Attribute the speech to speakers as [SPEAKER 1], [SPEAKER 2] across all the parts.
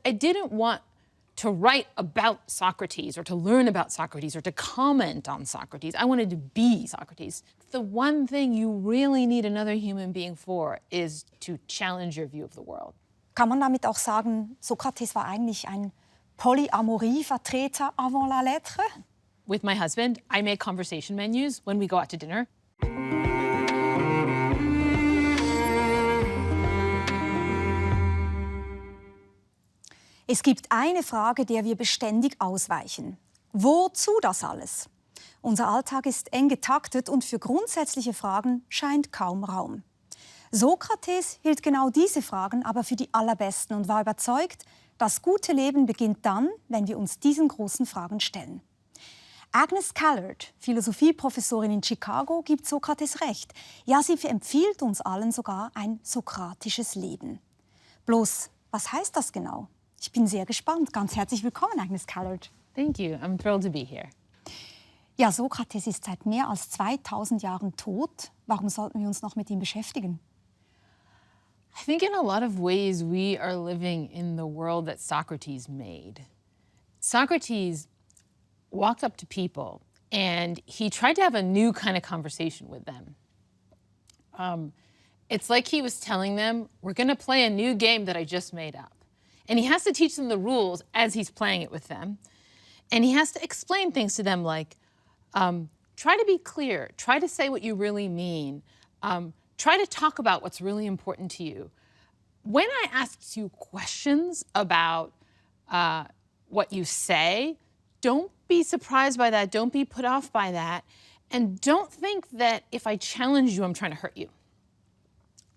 [SPEAKER 1] I didn't want to write about Socrates or to learn about Socrates or to comment on Socrates. I wanted to be Socrates. The one thing you really need another human being for is to challenge your view of the world.
[SPEAKER 2] Kann man damit auch sagen, Sokrates war eigentlich ein Polyamorie-Vertreter avant la lettre?
[SPEAKER 1] With my husband, I make conversation menus when we go out to dinner.
[SPEAKER 2] Es gibt eine Frage, der wir beständig ausweichen. Wozu das alles? Unser Alltag ist eng getaktet und für grundsätzliche Fragen scheint kaum Raum. Sokrates hielt genau diese Fragen aber für die allerbesten und war überzeugt, das gute Leben beginnt dann, wenn wir uns diesen großen Fragen stellen. Agnes Callard, Philosophieprofessorin in Chicago, gibt Sokrates recht. Ja, sie empfiehlt uns allen sogar ein sokratisches Leben. Bloß, was heißt das genau? Ich bin sehr gespannt. Ganz herzlich willkommen, Agnes Callard.
[SPEAKER 1] Thank you. I'm thrilled to be here.
[SPEAKER 2] Ja, Sokrates ist seit mehr als 2000 Jahren tot. Warum sollten wir uns noch mit ihm beschäftigen?
[SPEAKER 1] I think in a lot of ways we are living in the world that Socrates made. Socrates walked up to people and he tried to have a new kind of conversation with them. It's like he was telling them, we're going to play a new game that I just made up. And he has to teach them the rules as he's playing it with them. And he has to explain things to them like, try to be clear, try to say what you really mean, try to talk about what's really important to you. When I ask you questions about what you say, don't be surprised by that, don't be put off by that, and don't think that if I challenge you, I'm trying to hurt you.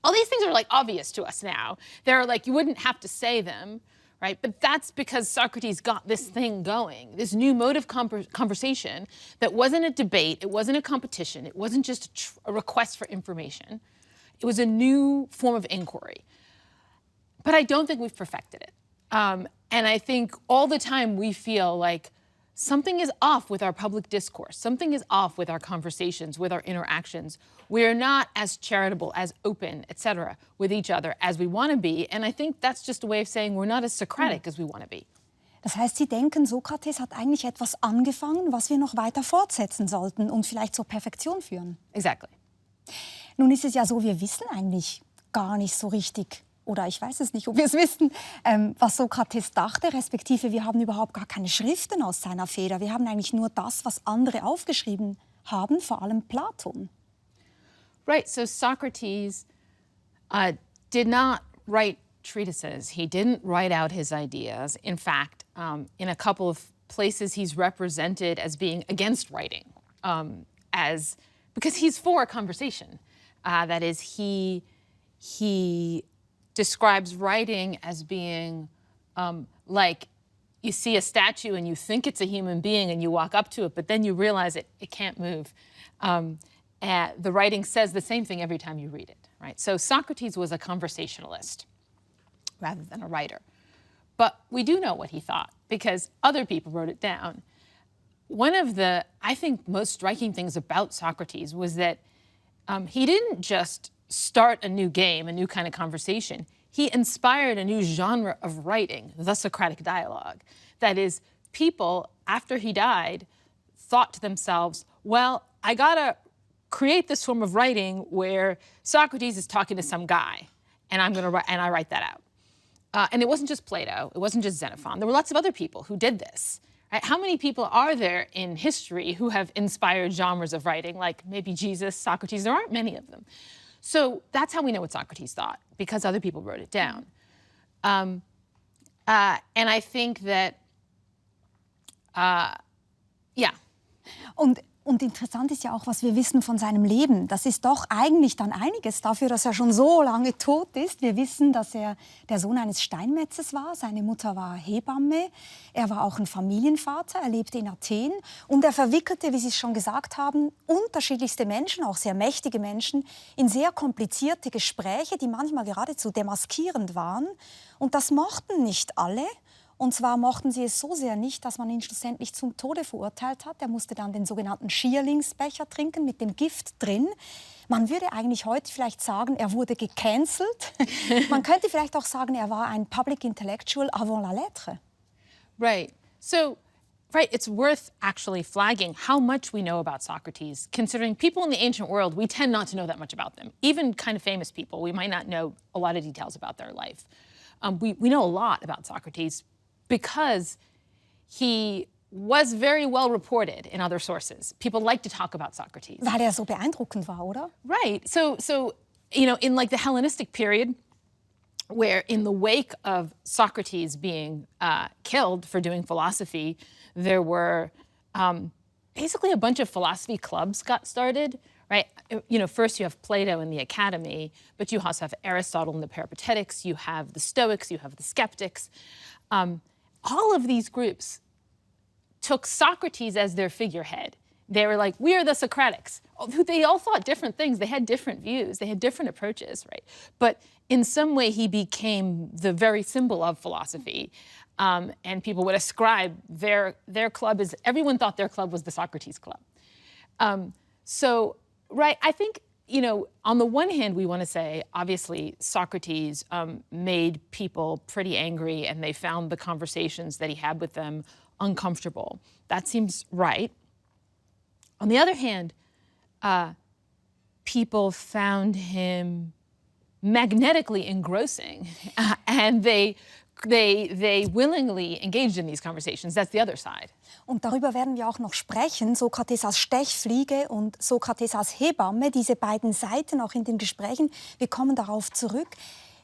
[SPEAKER 1] All these things are like obvious to us now. They're like, you wouldn't have to say them, right? But that's because Socrates got this thing going, this new mode of conversation that wasn't a debate, it wasn't a competition, it wasn't just a request for information. It was a new form of inquiry. But I don't think we've perfected it. And I think all the time we feel like something is off with our public discourse. Something is off with our conversations, with our interactions. We're not as charitable, as open, etc., with each other as we want to be. And I think that's just a way of saying we're not as Socratic as we want to be.
[SPEAKER 2] Das heißt, Sie denken, Sokrates hat eigentlich etwas angefangen, was wir noch weiter fortsetzen sollten und vielleicht zur Perfektion führen.
[SPEAKER 1] Exactly.
[SPEAKER 2] Nun ist es ja so, wir wissen eigentlich gar nicht so richtig, oder ich weiß es nicht, ob wir es wissen, was Sokrates dachte, respektive wir haben überhaupt gar keine Schriften aus seiner Feder. Wir haben eigentlich nur das, was andere aufgeschrieben haben, vor allem Platon.
[SPEAKER 1] Right, so Socrates did not write treatises. He didn't write out his ideas. In fact, in a couple of places he's represented as being against writing, because he's for a conversation. That is, he describes writing as being like you see a statue and you think it's a human being and you walk up to it, but then you realize it can't move. The writing says the same thing every time you read it, right? So Socrates was a conversationalist rather than a writer. But we do know what he thought because other people wrote it down. One of the, I think, most striking things about Socrates was that he didn't just start a new game, a new kind of conversation. He inspired a new genre of writing, the Socratic dialogue. That is, people, after he died, thought to themselves, well, I gotta create this form of writing where Socrates is talking to some guy, and I write that out. And it wasn't just Plato, it wasn't just Xenophon. There were lots of other people who did this. Right? How many people are there in history who have inspired genres of writing, like maybe Jesus, Socrates? There aren't many of them. So that's how we know what Socrates thought, because other people wrote it down. And I think that, yeah.
[SPEAKER 2] Und interessant ist ja auch, was wir wissen von seinem Leben. Das ist doch eigentlich dann einiges dafür, dass er schon so lange tot ist. Wir wissen, dass er der Sohn eines Steinmetzes war. Seine Mutter war Hebamme. Er war auch ein Familienvater. Er lebte in Athen. Und er verwickelte, wie Sie es schon gesagt haben, unterschiedlichste Menschen, auch sehr mächtige Menschen, in sehr komplizierte Gespräche, die manchmal geradezu demaskierend waren. Und das mochten nicht alle. Und zwar mochten sie es so sehr nicht, dass man ihn schlussendlich zum Tode verurteilt hat. Er musste dann den sogenannten Schierlingsbecher trinken mit dem Gift drin. Man würde eigentlich heute vielleicht sagen, er wurde gecancelt. Man könnte vielleicht auch sagen, er war ein Public Intellectual avant la lettre.
[SPEAKER 1] Right. So, right, it's worth actually flagging how much we know about Socrates, considering people in the ancient world, we tend not to know that much about them. Even kind of famous people, we might not know a lot of details about their life. We know a lot about Socrates because he was very well reported in other sources. People like to talk about Socrates.
[SPEAKER 2] Weil er so beeindruckend war, oder?
[SPEAKER 1] Right. So you know, in like the Hellenistic period, where in the wake of Socrates being killed for doing philosophy, there were basically a bunch of philosophy clubs got started, right? You know, first you have Plato in the Academy, but you also have Aristotle in the Peripatetics, you have the Stoics, you have the Skeptics. All of these groups took Socrates as their figurehead. They were like, we are the Socratics. They all thought different things. They had different views. They had different approaches, right? But in some way, he became the very symbol of philosophy. And people would ascribe their club as, everyone thought their club was the Socrates Club. So, right, I think, you know, on the one hand, we want to say, obviously, Socrates made people pretty angry and they found the conversations that he had with them uncomfortable. That seems right. On the other hand, people found him magnetically engrossing, and they willingly engaged in these conversations. That's the other side.
[SPEAKER 2] Und darüber werden wir auch noch sprechen. Sokrates als Stechfliege und Sokrates als Hebamme, diese beiden Seiten auch in den Gesprächen. Wir kommen darauf zurück.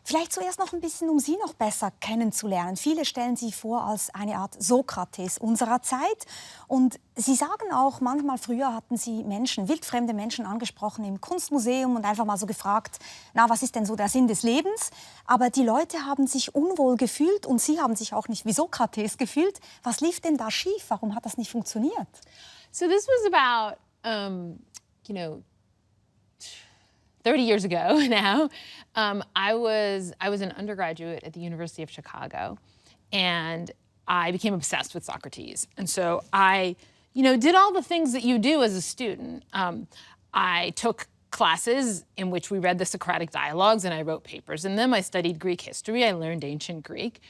[SPEAKER 2] Vielleicht zuerst noch ein bisschen, um Sie noch besser kennenzulernen. Viele stellen Sie vor als eine Art Sokrates unserer Zeit. Und Sie sagen auch, manchmal früher hatten Sie Menschen, wildfremde Menschen angesprochen im Kunstmuseum und einfach mal so gefragt, na, was ist denn so der Sinn des Lebens? Aber die Leute haben sich unwohl gefühlt und Sie haben sich auch nicht wie Sokrates gefühlt. Was lief denn da schief? Warum hat das nicht funktioniert?
[SPEAKER 1] So this was about, you know, 30 years ago now. I was an undergraduate at the University of Chicago, and I became obsessed with Socrates. And so I, you know, did all the things that you do as a student. I took classes in which we read the Socratic dialogues and I wrote papers in them. I studied Greek history. I learned ancient Greek.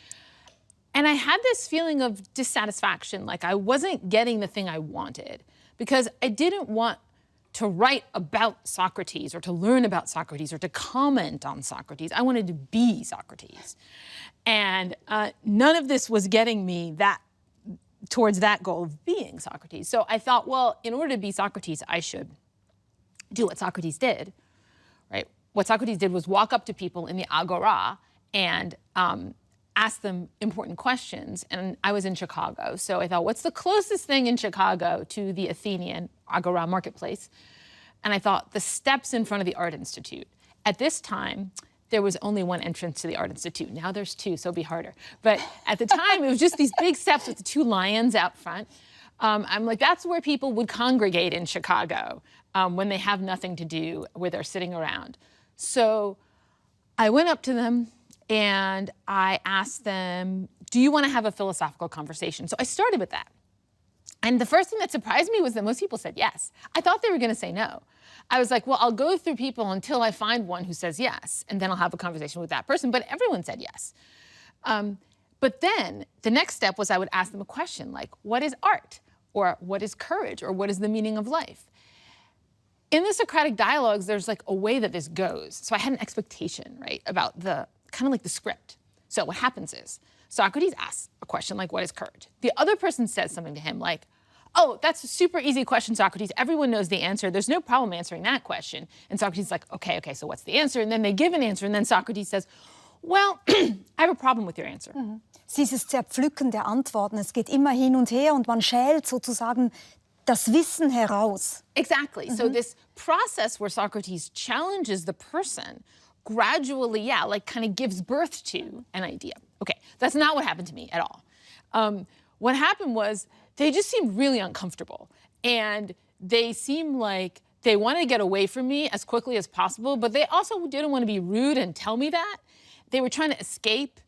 [SPEAKER 1] And I had this feeling of dissatisfaction, like I wasn't getting the thing I wanted because I didn't want to write about Socrates or to learn about Socrates or to comment on Socrates. I wanted to be Socrates. And none of this was getting me towards that goal of being Socrates. So I thought, well, in order to be Socrates, I should do what Socrates did, right? What Socrates did was walk up to people in the Agora and ask them important questions. And I was in Chicago, so I thought, what's the closest thing in Chicago to the Athenian Agora marketplace? And I thought, the steps in front of the Art Institute. At this time, there was only one entrance to the Art Institute. Now there's two, so it'll be harder. But at the time, it was just these big steps with the two lions out front. I'm like, that's where people would congregate in Chicago when they have nothing to do, where they're sitting around. So I went up to them and I asked them, do you want to have a philosophical conversation? So I started with that. And the first thing that surprised me was that most people said yes. I thought they were going to say no. I was like, well, I'll go through people until I find one who says yes, and then I'll have a conversation with that person. But everyone said yes. But then the next step was I would ask them a question like, what is art? Or what is courage? Or what is the meaning of life? In the Socratic dialogues, there's like a way that this goes. So I had an expectation, right, about the kind of like the script. So what happens is Socrates asks a question like, what is courage? The other person says something to him like, oh, that's a super easy question, Socrates. Everyone knows the answer. There's no problem answering that question. And Socrates is like, okay, so what's the answer? And then they give an answer. And then Socrates says, well, I have a problem with your answer.
[SPEAKER 2] Dieses Zerpflücken der Antworten, es geht immer hin und her und man schält sozusagen das Wissen heraus.
[SPEAKER 1] Exactly. So this process where Socrates challenges the person gradually, like kind of gives birth to an idea. Okay, that's not what happened to me at all. What happened was they just seemed really uncomfortable. And they seemed like they wanted to get away from me as quickly as possible, but they also didn't want to be rude and tell me that. They were trying to escape.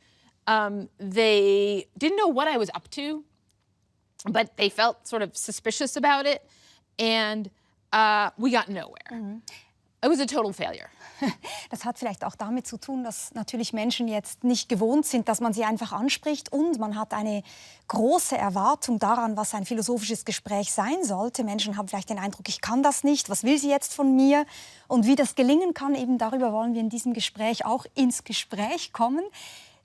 [SPEAKER 1] They didn't know what I was up to, but they felt sort of suspicious about it, and we got nowhere. It was a total failure.
[SPEAKER 2] Das hat vielleicht auch damit zu tun, dass natürlich Menschen jetzt nicht gewohnt sind, dass man sie einfach anspricht und man hat eine große Erwartung daran, was ein philosophisches Gespräch sein sollte. Menschen haben vielleicht den Eindruck, ich kann das nicht, was will sie jetzt von mir? Und wie das gelingen kann, eben darüber wollen wir in diesem Gespräch auch ins Gespräch kommen.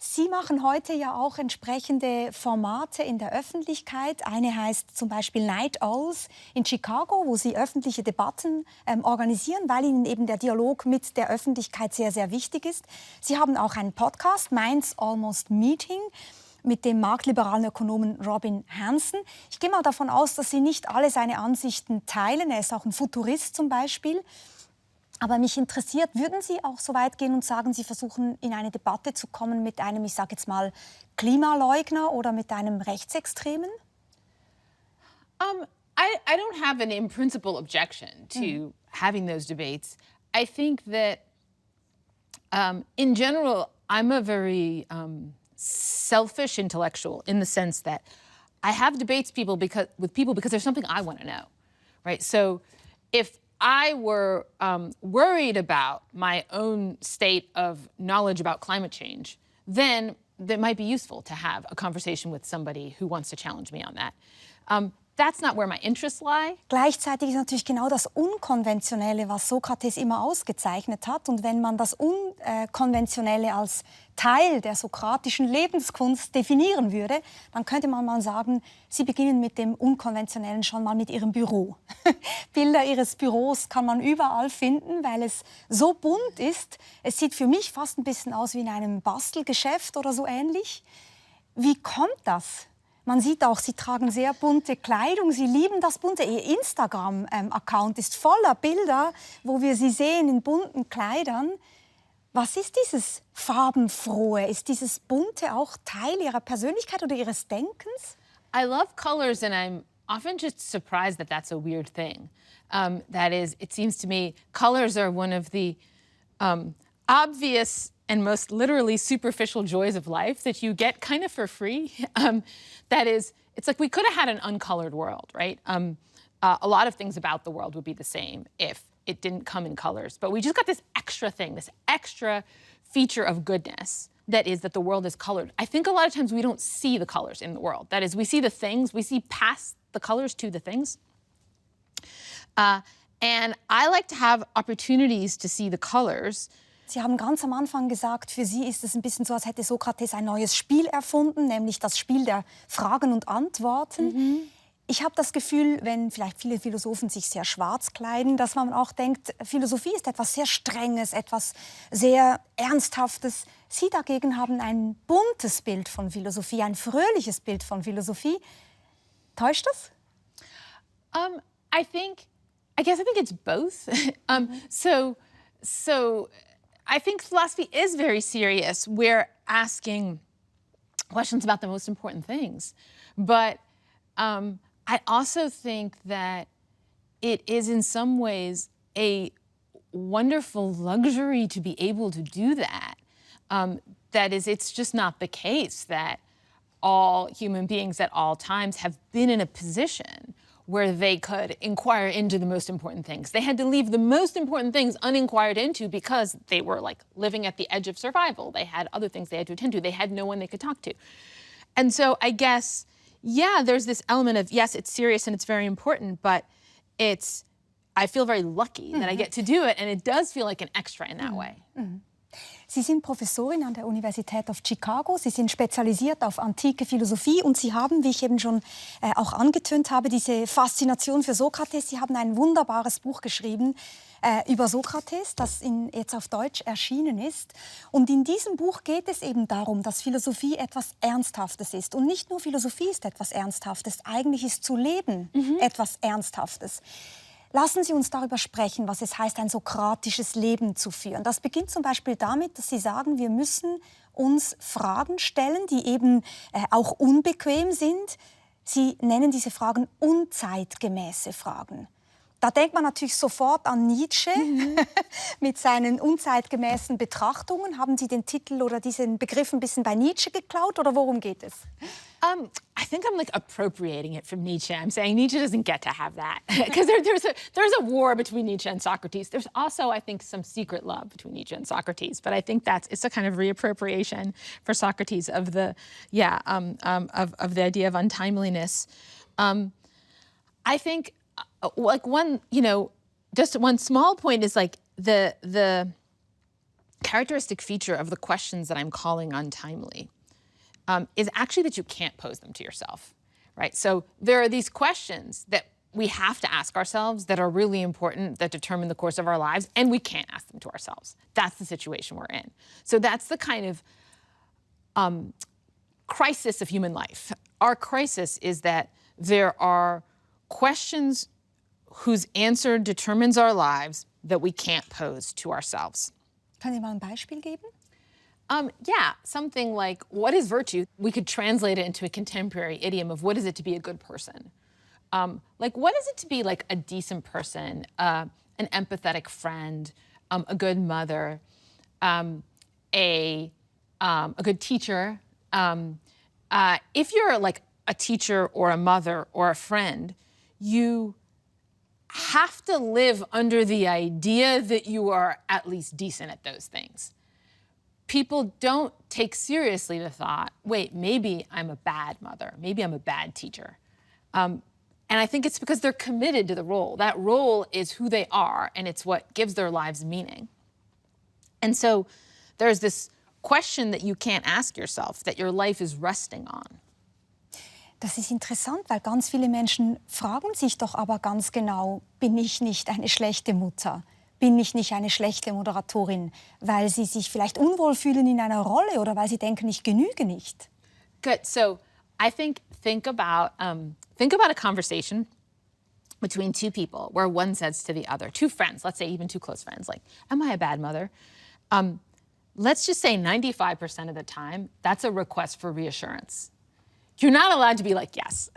[SPEAKER 2] Sie machen heute ja auch entsprechende Formate in der Öffentlichkeit. Eine heißt zum Beispiel Night Owls in Chicago, wo Sie öffentliche Debatten organisieren, weil Ihnen eben der Dialog mit der Öffentlichkeit sehr, sehr wichtig ist. Sie haben auch einen Podcast, Minds Almost Meeting, mit dem marktliberalen Ökonomen Robin Hanson. Ich gehe mal davon aus, dass Sie nicht alle seine Ansichten teilen. Er ist auch ein Futurist zum Beispiel. Aber mich interessiert, würden Sie auch so weit gehen und sagen, Sie versuchen in eine Debatte zu kommen mit einem, ich sage jetzt mal, Klimaleugner oder mit einem Rechtsextremen?
[SPEAKER 1] I don't have an in-principle objection to having those debates. I think that, in general, I'm a very selfish intellectual in the sense that I have debates with people because there's something I want to know, right? So if I were worried about my own state of knowledge about climate change, then it might be useful to have a conversation with somebody who wants to challenge me on that. That's not where my interests lie.
[SPEAKER 2] Gleichzeitig ist natürlich genau das Unkonventionelle, was Sokrates immer ausgezeichnet hat. Und wenn man das Unkonventionelle als Teil der sokratischen Lebenskunst definieren würde, dann könnte man mal sagen, Sie beginnen mit dem Unkonventionellen schon mal mit Ihrem Büro. Bilder Ihres Büros kann man überall finden, weil es so bunt ist. Es sieht für mich fast ein bisschen aus wie in einem Bastelgeschäft oder so ähnlich. Wie kommt das? Man sieht auch, Sie tragen sehr bunte Kleidung, Sie lieben das Bunte. Ihr Instagram-Account ist voller Bilder, wo wir Sie sehen in bunten Kleidern. Was ist dieses Farbenfrohe? Ist dieses Bunte auch Teil Ihrer Persönlichkeit oder Ihres Denkens?
[SPEAKER 1] I love colors, and I'm often just surprised that that's a weird thing. That is, it seems to me, colors are one of the obvious and most literally superficial joys of life that you get kind of for free. That is, it's like we could have had an uncolored world, right? A lot of things about the world would be the same if it didn't come in colors. But we just got this extra thing, this extra feature of goodness that is that the world is colored. I think a lot of times we don't see the colors in the world. That is, we see the things, we see past the colors to the things. And I like to have opportunities to see the colors.
[SPEAKER 2] Sie haben ganz am Anfang gesagt, für Sie ist es ein bisschen so, als hätte Sokrates ein neues Spiel erfunden, nämlich das Spiel der Fragen und Antworten. Ich habe das Gefühl, wenn vielleicht viele Philosophen sich sehr schwarz kleiden, dass man auch denkt, Philosophie ist etwas sehr Strenges, etwas sehr Ernsthaftes. Sie dagegen haben ein buntes Bild von Philosophie, ein fröhliches Bild von Philosophie. Täuscht das?
[SPEAKER 1] I think it's both. So I think philosophy is very serious. We're asking questions about the most important things. But I also think that it is in some ways a wonderful luxury to be able to do that. That is, it's just not the case that all human beings at all times have been in a position where they could inquire into the most important things. They had to leave the most important things uninquired into because they were like living at the edge of survival. They had other things they had to attend to. They had no one they could talk to. And so I guess, yeah, there's this element of, yes, it's serious and it's very important, but I feel very lucky that I get to do it, and it does feel like an extra in that way.
[SPEAKER 2] Sie sind Professorin an der Universität of Chicago. Sie sind spezialisiert auf antike Philosophie und Sie haben, wie ich eben schon auch angetönt habe, diese Faszination für Sokrates. Sie haben ein wunderbares Buch geschrieben über Sokrates, das jetzt auf Deutsch erschienen ist. Und in diesem Buch geht es eben darum, dass Philosophie etwas Ernsthaftes ist. Und nicht nur Philosophie ist etwas Ernsthaftes, eigentlich ist zu leben etwas Ernsthaftes. Lassen Sie uns darüber sprechen, was es heißt, ein sokratisches Leben zu führen. Das beginnt zum Beispiel damit, dass Sie sagen, wir müssen uns Fragen stellen, die eben auch unbequem sind. Sie nennen diese Fragen unzeitgemäße Fragen. Da denkt man natürlich sofort an Nietzsche mit seinen unzeitgemäßen Betrachtungen. Haben Sie den Titel oder diesen Begriff ein bisschen bei Nietzsche geklaut oder worum geht es?
[SPEAKER 1] I think I'm like appropriating it from Nietzsche. I'm saying Nietzsche doesn't get to have that because there's a war between Nietzsche and Socrates. There's also, I think, some secret love between Nietzsche and Socrates. But I think it's a kind of reappropriation for Socrates of the of the idea of untimeliness. I think like just one small point is like the characteristic feature of the questions that I'm calling untimely. Is actually that you can't pose them to yourself, right? So there are these questions that we have to ask ourselves that are really important, that determine the course of our lives, and we can't ask them to ourselves. That's the situation we're in. So that's the kind of crisis of human life. Our crisis is that there are questions whose answer determines our lives that we can't pose to ourselves.
[SPEAKER 2] Können Sie mal ein Beispiel geben?
[SPEAKER 1] Yeah, something like, what is virtue? We could translate it into a contemporary idiom of what is it to be a good person? Like, what is it to be like a decent person, an empathetic friend, a good mother, a good teacher? If you're like a teacher or a mother or a friend, you have to live under the idea that you are at least decent at those things. People don't take seriously the thought, wait, maybe I'm a bad mother, maybe I'm a bad teacher. And I think it's because they're committed to the role. That role is who they are, and it's what gives their lives meaning. And so there's this question that you can't ask yourself, that your life is resting on.
[SPEAKER 2] Das ist interessant, weil ganz viele Menschen fragen sich doch aber ganz genau, bin ich nicht eine schlechte Mutter? Bin ich nicht eine schlechte Moderatorin, weil sie sich vielleicht unwohl fühlen in einer Rolle oder weil sie denken, ich genüge nicht?
[SPEAKER 1] Good. So I think about a conversation between two people where one says to the other, two friends, let's say even two close friends, like, am I a bad mother? Let's just say 95% of the time, that's a request for reassurance. You're not allowed to be like, yes,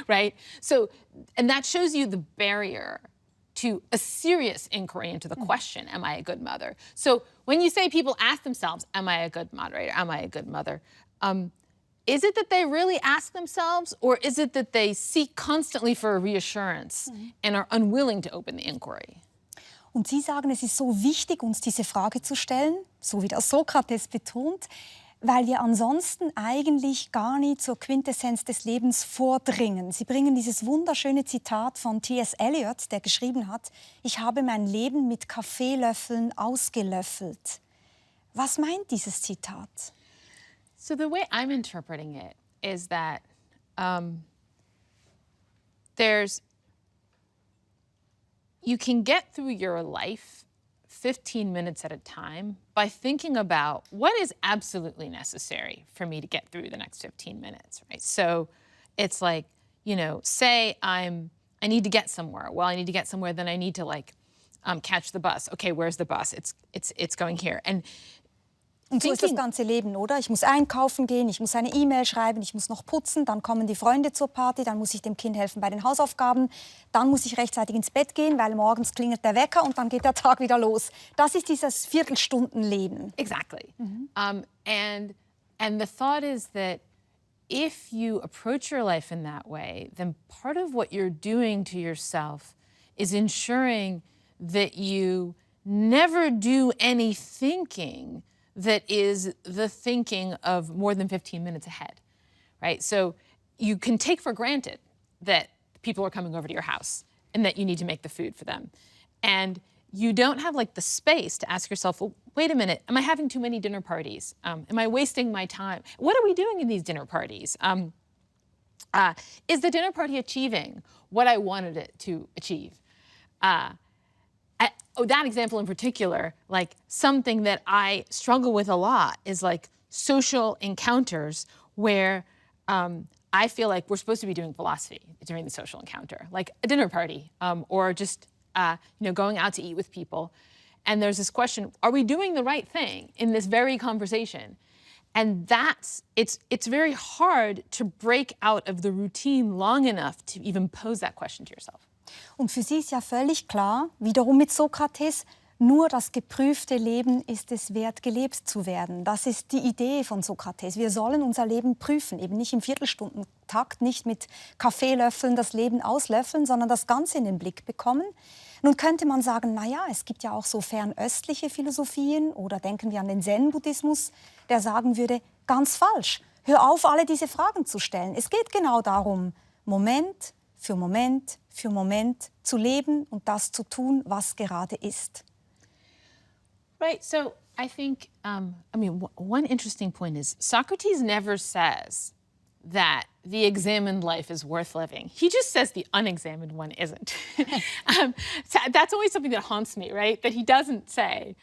[SPEAKER 1] right? So, and that shows you the barrier to a serious inquiry into the question, am I a good mother? So when you say people ask themselves, am I a good moderator? Am I a good mother? Is it that they really ask themselves, or is it that they seek constantly for a reassurance and are unwilling to open the inquiry?
[SPEAKER 2] Und Sie sagen, es ist so wichtig, uns diese Frage zu stellen, so wie das Sokrates betont, weil wir ansonsten eigentlich gar nie zur Quintessenz des Lebens vordringen. Sie bringen dieses wunderschöne Zitat von T.S. Eliot, der geschrieben hat, ich habe mein Leben mit Kaffeelöffeln ausgelöffelt. Was meint dieses Zitat?
[SPEAKER 1] So the way I'm interpreting it is that you can get through your life 15 minutes at a time by thinking about what is absolutely necessary for me to get through the next 15 minutes, right? So it's like, say I need to get somewhere. Well, I need to get somewhere, then I need to catch the bus. Okay, where's the bus? It's going here.
[SPEAKER 2] Und so ist das ganze Leben, oder? Ich muss einkaufen gehen, ich muss eine E-Mail schreiben, ich muss noch putzen, dann kommen die Freunde zur Party, dann muss ich dem Kind helfen bei den Hausaufgaben, dann muss ich rechtzeitig ins Bett gehen, weil morgens klingelt der Wecker und dann geht der Tag wieder los. Das ist dieses Viertelstundenleben.
[SPEAKER 1] Exactly. And the thought is that if you approach your life in that way, then part of what you're doing to yourself is ensuring that you never do any thinking that is the thinking of more than 15 minutes ahead, right? So you can take for granted that people are coming over to your house and that you need to make the food for them. And you don't have the space to ask yourself, well, wait a minute, am I having too many dinner parties? Am I wasting my time? What are we doing in these dinner parties? Is the dinner party achieving what I wanted it to achieve? That example in particular, something that I struggle with a lot is social encounters where I feel like we're supposed to be doing philosophy during the social encounter, like a dinner party or just going out to eat with people. And there's this question, are we doing the right thing in this very conversation? And it's very hard to break out of the routine long enough to even pose that question to yourself.
[SPEAKER 2] Und für sie ist ja völlig klar, wiederum mit Sokrates, nur das geprüfte Leben ist es wert, gelebt zu werden. Das ist die Idee von Sokrates. Wir sollen unser Leben prüfen, eben nicht im Viertelstundentakt, nicht mit Kaffeelöffeln das Leben auslöffeln, sondern das Ganze in den Blick bekommen. Nun könnte man sagen, naja, es gibt ja auch so fernöstliche Philosophien oder denken wir an den Zen-Buddhismus, der sagen würde, ganz falsch, hör auf, alle diese Fragen zu stellen. Es geht genau darum, Moment für Moment für Moment zu leben und das zu tun, was gerade ist.
[SPEAKER 1] Right. So I think, one interesting point is Socrates never says that the examined life is worth living. He just says the unexamined one isn't. That's always something that haunts me, right? That he doesn't say.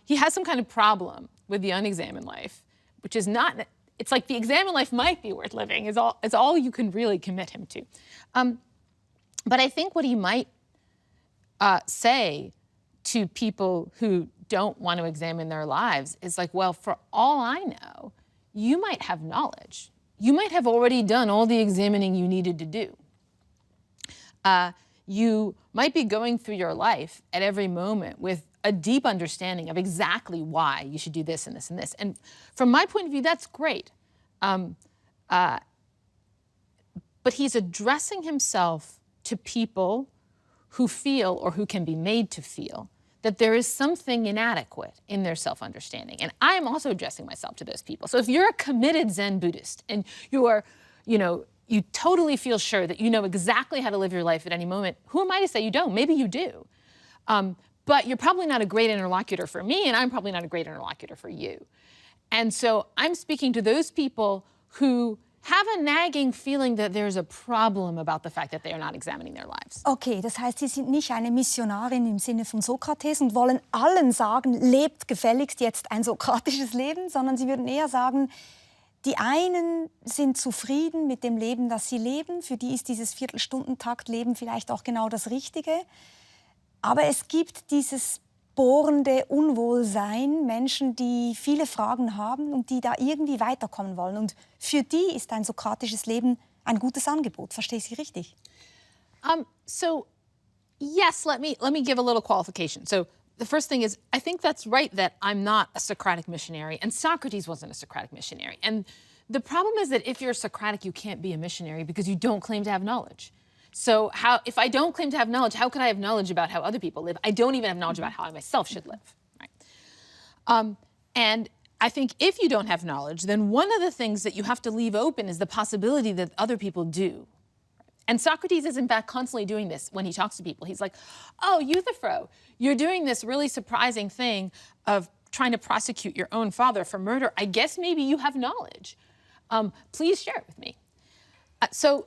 [SPEAKER 1] He has some kind of problem with the unexamined life, which is not. It's like the examined life might be worth living. Is all you can really commit him to. But I think what he might say to people who don't want to examine their lives is like, well, for all I know, you might have knowledge. You might have already done all the examining you needed to do. You might be going through your life at every moment with a deep understanding of exactly why you should do this and this and this. And from my point of view, that's great. But he's addressing himself to people who feel or who can be made to feel that there is something inadequate in their self-understanding. And I am also addressing myself to those people. So if you're a committed Zen Buddhist and you are, you totally feel sure that you know exactly how to live your life at any moment, who am I to say you don't? Maybe you do. But you're probably not a great interlocutor for me, and I'm probably not a great interlocutor for you. And so I'm speaking to those people who have a nagging feeling that there's a problem about the fact that they are not examining their lives.
[SPEAKER 2] Okay, das heißt, Sie sind nicht eine Missionarin im Sinne von Sokrates und wollen allen sagen, lebt gefälligst jetzt ein sokratisches Leben, sondern Sie würden eher sagen, die einen sind zufrieden mit dem Leben, das sie leben, für die ist dieses Viertelstundentakt-Leben vielleicht auch genau das Richtige. Aber es gibt dieses bohrende Unwohlsein, Menschen, die viele Fragen haben und die da irgendwie weiterkommen wollen. Und für die ist ein sokratisches Leben ein gutes Angebot. Verstehe ich Sie richtig?
[SPEAKER 1] So yes, let me give a little qualification. So the first thing is, I think that's right that I'm not a Socratic missionary, and Socrates wasn't a Socratic missionary. And the problem is that if you're a Socratic, you can't be a missionary because you don't claim to have knowledge. So if I don't claim to have knowledge, how could I have knowledge about how other people live? I don't even have knowledge about how I myself should live. Right? And I think if you don't have knowledge, then one of the things that you have to leave open is the possibility that other people do. And Socrates is in fact constantly doing this when he talks to people. He's like, oh, Euthyphro, you're doing this really surprising thing of trying to prosecute your own father for murder. I guess maybe you have knowledge. Please share it with me. So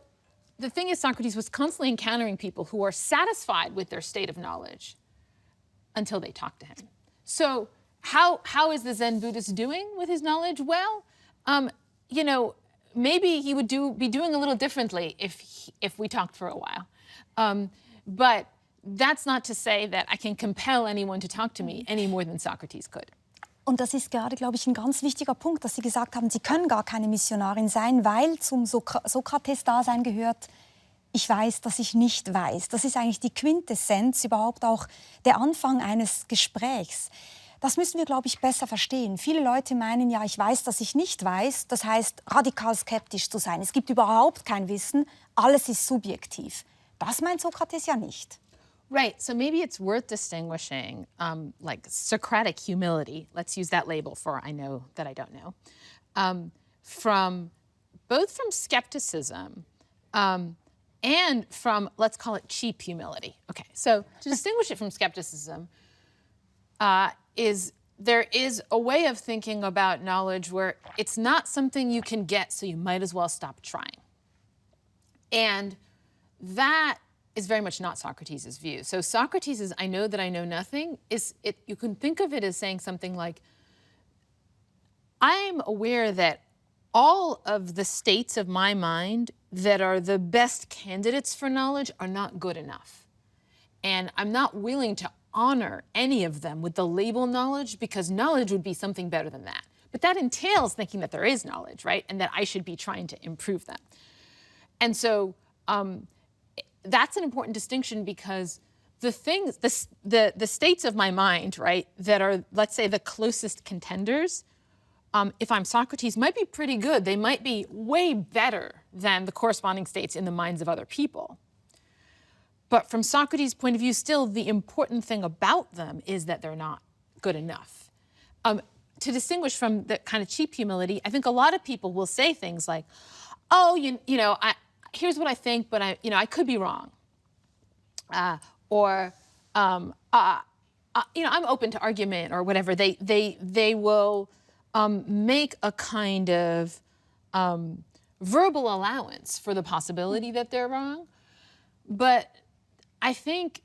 [SPEAKER 1] the thing is, Socrates was constantly encountering people who are satisfied with their state of knowledge until they talk to him. So how is the Zen Buddhist doing with his knowledge? Well, maybe he would be doing a little differently if we talked for a while. But that's not to say that I can compel anyone to talk to me any more than Socrates could.
[SPEAKER 2] Und das ist gerade, glaube ich, ein ganz wichtiger Punkt, dass Sie gesagt haben, Sie können gar keine Missionarin sein, weil zum Sokrates-Dasein gehört, ich weiß, dass ich nicht weiß. Das ist eigentlich die Quintessenz, überhaupt auch der Anfang eines Gesprächs. Das müssen wir, glaube ich, besser verstehen. Viele Leute meinen, ja, ich weiß, dass ich nicht weiß. Das heißt, radikal skeptisch zu sein. Es gibt überhaupt kein Wissen, alles ist subjektiv. Das meint Sokrates ja nicht.
[SPEAKER 1] Right, so maybe it's worth distinguishing like Socratic humility, let's use that label for I know that I don't know, from skepticism and from, let's call it cheap humility. Okay, so to distinguish it from skepticism is there is a way of thinking about knowledge where it's not something you can get, so you might as well stop trying. And that is very much not Socrates' view. So Socrates' I know that I know nothing, you can think of it as saying something like, I'm aware that all of the states of my mind that are the best candidates for knowledge are not good enough. And I'm not willing to honor any of them with the label knowledge because knowledge would be something better than that. But that entails thinking that there is knowledge, right? And that I should be trying to improve that. And so that's an important distinction because the things, the states of my mind, right, that are, let's say, the closest contenders, if I'm Socrates, might be pretty good. They might be way better than the corresponding states in the minds of other people. But from Socrates' point of view, still the important thing about them is that they're not good enough. To distinguish from the kind of cheap humility, I think a lot of people will say things like, oh, here's what I think, but I could be wrong. I'm open to argument or whatever. They will make a kind of verbal allowance for the possibility that they're wrong. But I think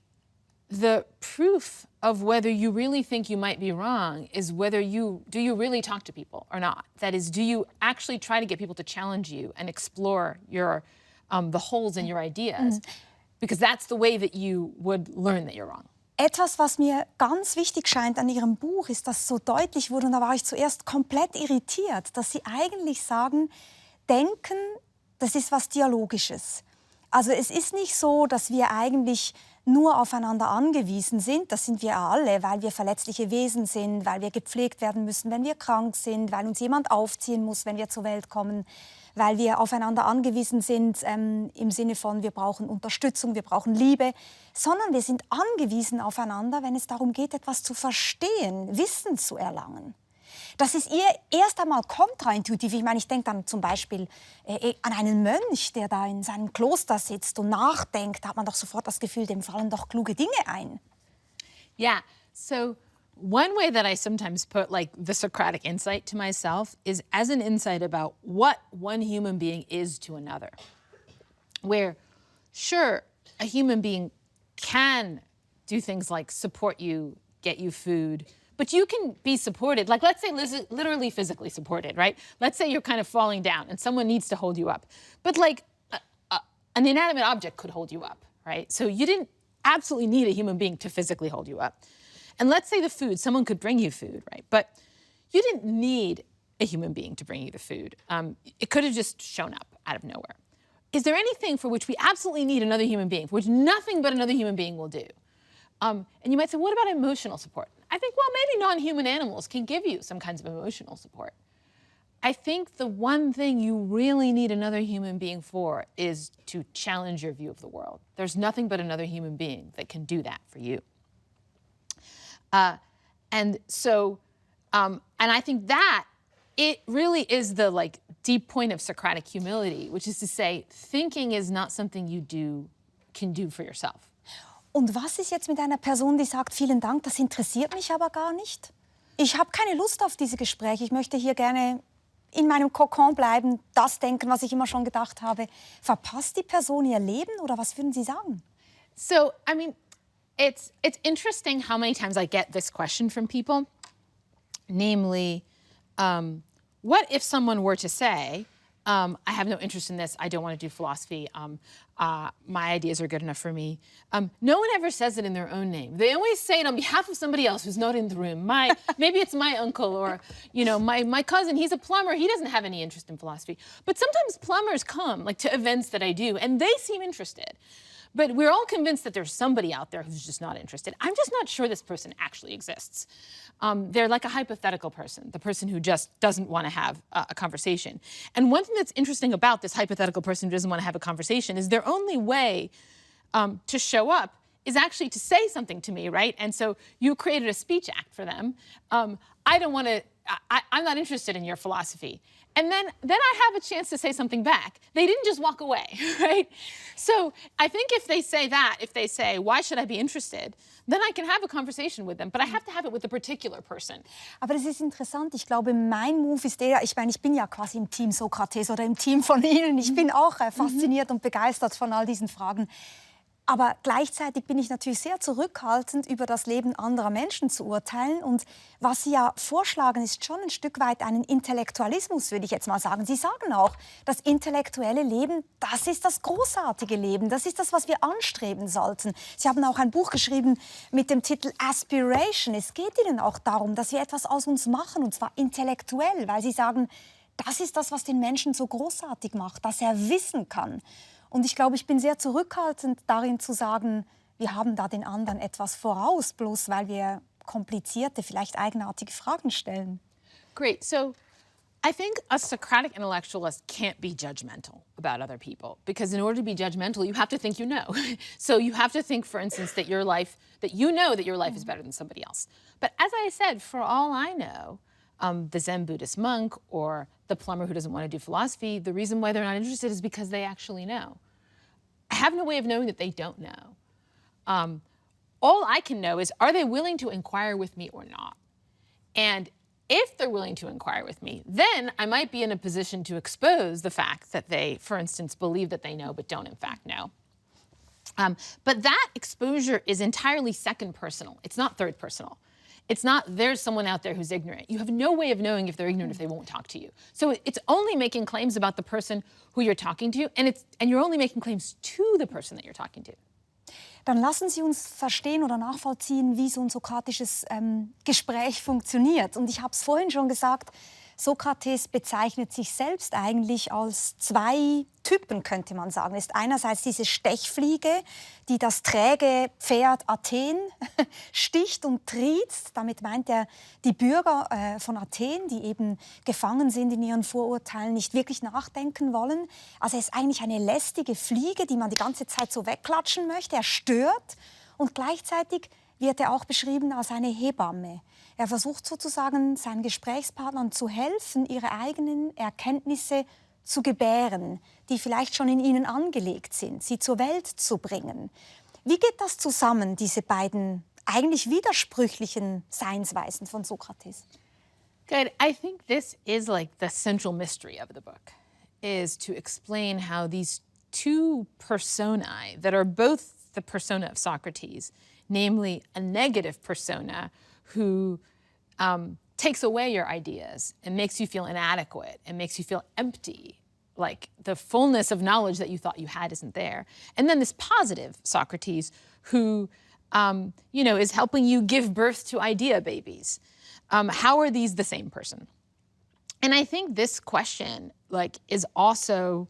[SPEAKER 1] the proof of whether you really think you might be wrong is whether do you really talk to people or not? That is, do you actually try to get people to challenge you and explore the holes in your ideas? Because that's the way that you would learn that you're wrong.
[SPEAKER 2] Etwas, was mir ganz wichtig scheint an Ihrem Buch, ist, dass so deutlich wurde, und da war ich zuerst komplett irritiert, dass Sie eigentlich sagen, Denken, das ist was Dialogisches. Also es ist nicht so, dass wir eigentlich nur aufeinander angewiesen sind. Das sind wir alle, weil wir verletzliche Wesen sind, weil wir gepflegt werden müssen, wenn wir krank sind, weil uns jemand aufziehen muss, wenn wir zur Welt kommen, weil wir aufeinander angewiesen sind im Sinne von, wir brauchen Unterstützung, wir brauchen Liebe, sondern wir sind angewiesen aufeinander, wenn es darum geht, etwas zu verstehen, Wissen zu erlangen. Das ist ihr erst einmal kontraintuitiv. Ich meine, ich denke dann zum Beispiel an einen Mönch, der da in seinem Kloster sitzt und nachdenkt. Da hat man doch sofort das Gefühl, dem fallen doch kluge Dinge ein.
[SPEAKER 1] Yeah, so one way that I sometimes put like the Socratic insight to myself is as an insight about what one human being is to another. Where, sure, a human being can do things like support you, get you food, but you can be supported, like let's say literally physically supported, right? Let's say you're kind of falling down and someone needs to hold you up. But like an inanimate object could hold you up, right? So you didn't absolutely need a human being to physically hold you up. And let's say the food, someone could bring you food, right? But you didn't need a human being to bring you the food. It could have just shown up out of nowhere. Is there anything for which we absolutely need another human being, for which nothing but another human being will do? And you might say, what about emotional support? I think, well, maybe non-human animals can give you some kinds of emotional support. I think the one thing you really need another human being for is to challenge your view of the world. There's nothing but another human being that can do that for you. And I think that it really is the like deep point of Socratic humility, which is to say, thinking is not something you can do for yourself.
[SPEAKER 2] Und was ist jetzt mit einer Person, die sagt, vielen Dank, das interessiert mich aber gar nicht? Ich habe keine Lust auf diese Gespräche. Ich möchte hier gerne in meinem Kokon bleiben, das denken, was ich immer schon gedacht habe. Verpasst die Person ihr Leben oder was würden Sie sagen?
[SPEAKER 1] So, I mean, it's interesting how many times I get this question from people. Namely, what if someone were to say, I have no interest in this, I don't want to do philosophy, my ideas are good enough for me. No one ever says it in their own name. They always say it on behalf of somebody else who's not in the room. Maybe it's my uncle or, my cousin, he's a plumber, he doesn't have any interest in philosophy. But sometimes plumbers come to events that I do and they seem interested. But we're all convinced that there's somebody out there who's just not interested. I'm just not sure this person actually exists. They're like a hypothetical person, the person who just doesn't want to have a conversation. And one thing that's interesting about this hypothetical person who doesn't want to have a conversation is their only way to show up is actually to say something to me, right? And so you created a speech act for them. I'm not interested in your philosophy. And then I have a chance to say something back. They didn't just walk away, right? So I think if they say, why should I be interested? Then I can have a conversation with them, but I have to have it with a particular person.
[SPEAKER 2] Aber das ist interessant. Ich glaube, mein Move ist der, ich meine, ich bin ja quasi im Team Sokrates oder im Team von Ihnen. Ich bin auch fasziniert und begeistert von all diesen Fragen. Aber gleichzeitig bin ich natürlich sehr zurückhaltend, über das Leben anderer Menschen zu urteilen. Und was Sie ja vorschlagen, ist schon ein Stück weit einen Intellektualismus, würde ich jetzt mal sagen. Sie sagen auch, das intellektuelle Leben, das ist das großartige Leben. Das ist das, was wir anstreben sollten. Sie haben auch ein Buch geschrieben mit dem Titel Aspiration. Es geht Ihnen auch darum, dass wir etwas aus uns machen, und zwar intellektuell, weil Sie sagen, das ist das, was den Menschen so großartig macht, dass er wissen kann. Und ich glaube, ich bin sehr zurückhaltend darin zu sagen, wir haben da den anderen etwas voraus, bloß weil wir komplizierte, vielleicht eigenartige Fragen stellen.
[SPEAKER 1] Great. So I think us Socratic intellectualists can't be judgmental about other people because in order to be judgmental, you have to think you know. So you have to think, for instance, that your life is better than somebody else. But as I said, for all I know, the Zen Buddhist monk or the plumber who doesn't want to do philosophy, the reason why they're not interested is because they actually know. I have no way of knowing that they don't know. All I can know is, are they willing to inquire with me or not? And if they're willing to inquire with me, then I might be in a position to expose the fact that they, for instance, believe that they know but don't in fact know. But that exposure is entirely second personal. It's not third personal. It's not there's someone out there who's ignorant. You have no way of knowing if they're ignorant if they won't talk to you. So it's only making claims about the person who you're talking to, and you're only making claims to the person that you're talking to.
[SPEAKER 2] Dann lassen Sie uns verstehen oder nachvollziehen, wie so ein sokratisches Gespräch funktioniert. Und ich habe es vorhin schon gesagt, Sokrates bezeichnet sich selbst eigentlich als zwei Typen, könnte man sagen. Es ist einerseits diese Stechfliege, die das träge Pferd Athen sticht und triezt. Damit meint er die Bürger von Athen, die eben gefangen sind in ihren Vorurteilen, nicht wirklich nachdenken wollen. Also er ist eigentlich eine lästige Fliege, die man die ganze Zeit so wegklatschen möchte. Er stört und gleichzeitig wird er auch beschrieben als eine Hebamme. Er versucht sozusagen seinen Gesprächspartnern zu helfen, ihre eigenen Erkenntnisse zu gebären, die vielleicht schon in ihnen angelegt sind, sie zur Welt zu bringen. Wie geht das zusammen, diese beiden eigentlich widersprüchlichen Seinsweisen von Sokrates?
[SPEAKER 1] Good. I think this is like the central mystery of the book, is to explain how these two personae that are both the persona of Socrates, namely a negative persona who takes away your ideas and makes you feel inadequate and makes you feel empty, like the fullness of knowledge that you thought you had isn't there. And then this positive Socrates who, is helping you give birth to idea babies. How are these the same person? And I think this question, is also,